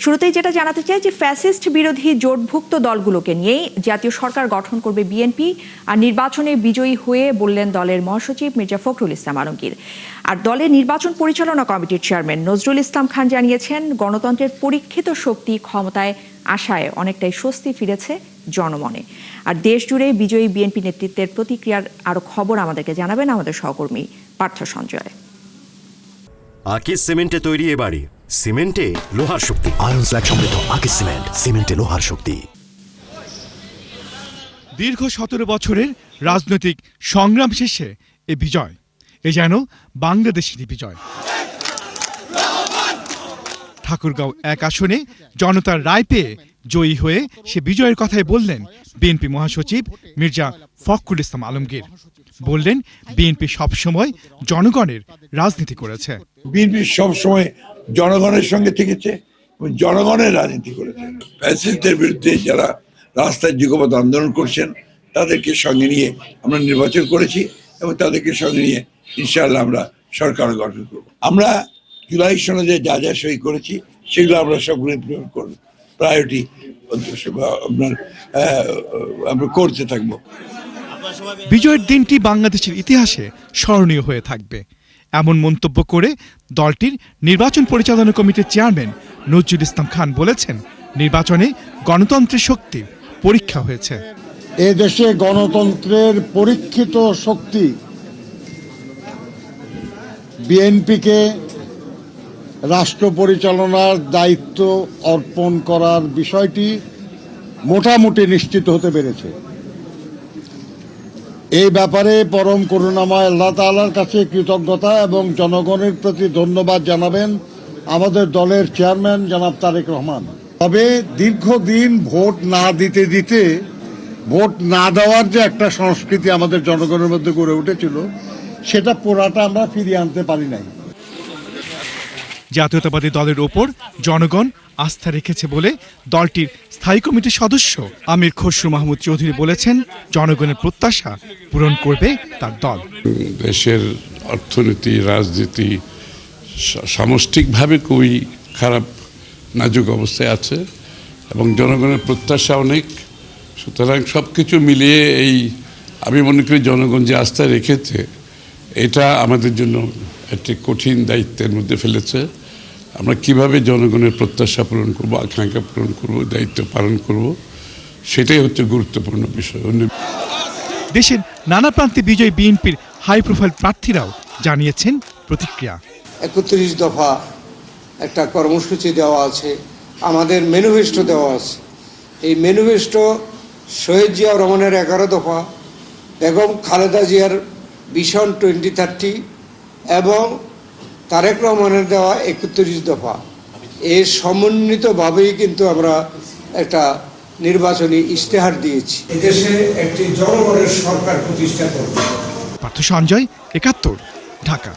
শুরুতেই যেটা জানাতে চাই যে ফ্যাসিস্ট বিরোধী জোটভুক্ত দলগুলোকে নিয়েই জাতীয় সরকার গঠন করবে বিএনপি, আর নির্বাচনে বিজয়ী হয়ে বললেন দলের মহাসচিব মির্জা ফখরুল ইসলাম আলমগীর। আর দলের নির্বাচন পরিচালনা কমিটির চেয়ারম্যান নজরুল ইসলাম খান জানিয়েছেন, গণতন্ত্রের পরীক্ষিত শক্তি ক্ষমতায় আসায় অনেকটাই স্বস্তি ফিরেছে জনমনে। আর দেশ জুড়ে বিজয়ী বিএনপি নেতৃত্বের প্রতিক্রিয়ার আরো খবর আমাদেরকে জানাবেন আমাদের সহকর্মী পার্থ সঞ্জয়। আকিজ সিমেন্টে তৈরি এ বাড়ি, সিমেন্টে লোহার শক্তি। আয়রন স্ল্যাগ সমৃদ্ধ আকিজ সিমেন্ট, সিমেন্টে লোহার শক্তি। দীর্ঘ 17 বছরের রাজনৈতিক সংগ্রাম শেষে এ বিজয়, এ যেন বাংলাদেশেরই বিজয়। ঠাকুরগাঁও 1 আসনে জনতার রায় পেয়ে জয়ী হয়ে সে বিজয়ের কথাই বললেন বিএনপি মহাসচিব মির্জা ফখরুল ইসলাম আলমগীর। বললেন, বিএনপি সবসময় জনগণের রাজনীতি করেছে। বিএনপি সবসময় জনগণের সঙ্গে থেকেছে, জনগণের রাজনীতি করেছে। ফ্যাসিস্টদের বিরুদ্ধে যারা রাস্তায় যুগপৎ আন্দোলন করছেন তাদেরকে সঙ্গে নিয়ে আমরা নির্বাচন করেছি এবং তাদেরকে সঙ্গে নিয়ে ইনশাআল্লাহ আমরা সরকার গঠন করব। আমরা জুলাই সনদে যা যা সই করেছি সেগুলো আমরা সবগুলো ইমপ্লিমেন্ট করব, প্রায়োরিটি আমরা করতে থাকবো। বিজয়ের দিনটি বাংলাদেশের ইতিহাসে স্মরণীয় হয়ে থাকবে, এমন মন্তব্য করে দলটির নির্বাচন পরিচালনা কমিটির চেয়ারম্যান নজরুল ইসলাম খান বলেছেন, নির্বাচনে গণতন্ত্রের শক্তির পরীক্ষা হয়েছে। এ দেশে গণতন্ত্রের পরীক্ষিত শক্তি বিএনপিকে রাষ্ট্র পরিচালনার দায়িত্ব অর্পণ করার বিষয়টি মোটামুটি নিশ্চিত হতে পেরেছে। এই ব্যাপারে পরম করুণাময় আল্লাহ তাআলার কাছে কৃতজ্ঞতা এবং জনগণের প্রতি ধন্যবাদ জানাবেন আমাদের দলের চেয়ারম্যান জনাব তারেক রহমান। তবে দীর্ঘদিন ভোট না দিতে দিতে ভোট না দেওয়ার যে একটা সংস্কৃতি আমাদের জনগণের মধ্যে গড়ে উঠেছিল, সেটা পুরাটা আমরা ফিরিয়ে আনতে পারি নাই। জাতীয়তাবাদী দলের ওপর জনগণ আস্থা রেখেছে বলে দলটির স্থায়ী কমিটির সদস্য আমির খসরু মাহমুদ চৌধুরী বলেছেন, জনগণের প্রত্যাশা পূরণ করবে তার দল। দেশের অর্থনীতি, রাজনীতি সামষ্টিকভাবে খুবই খারাপ নাজুক অবস্থায় আছে এবং জনগণের প্রত্যাশা অনেক। সুতরাং সব কিছু মিলিয়ে আমি মনে করি জনগণ যে আস্থা রেখেছে, এটা আমাদের জন্য একটি কঠিন দায়িত্বের মধ্যে ফেলেছে। আমরা কিভাবে জনগণের প্রত্যাশা পূরণ করব, আকাঙ্ক্ষা পূরণ করব, দায়িত্ব পালন করব, সেটাই হচ্ছে গুরুত্বপূর্ণ বিষয়। দেশের নানা প্রান্তে বিজয়ী বিএনপির হাই প্রোফাইল প্রার্থীরাও জানিয়েছেন প্রতিক্রিয়া। 31 দফা একটা কর্মসূচি দেওয়া আছে, আমাদের ম্যানিফেস্টো দেওয়া আছে। এই ম্যানিফেস্টো শহীদ জিয়া রহমানের 11 দফা, বেগম খালেদা জিয়ার ভিশন 2030 এবং তারেক রহমানের দেওয়া 31 দফা, এর সমন্বিতভাবেই কিন্তু আমরা একটা নির্বাচনী ইশতেহার দিয়েছি। এদেশে একটি জনগণের সরকার প্রতিষ্ঠা করব। পার্থ সঞ্জয়, 71, ঢাকা।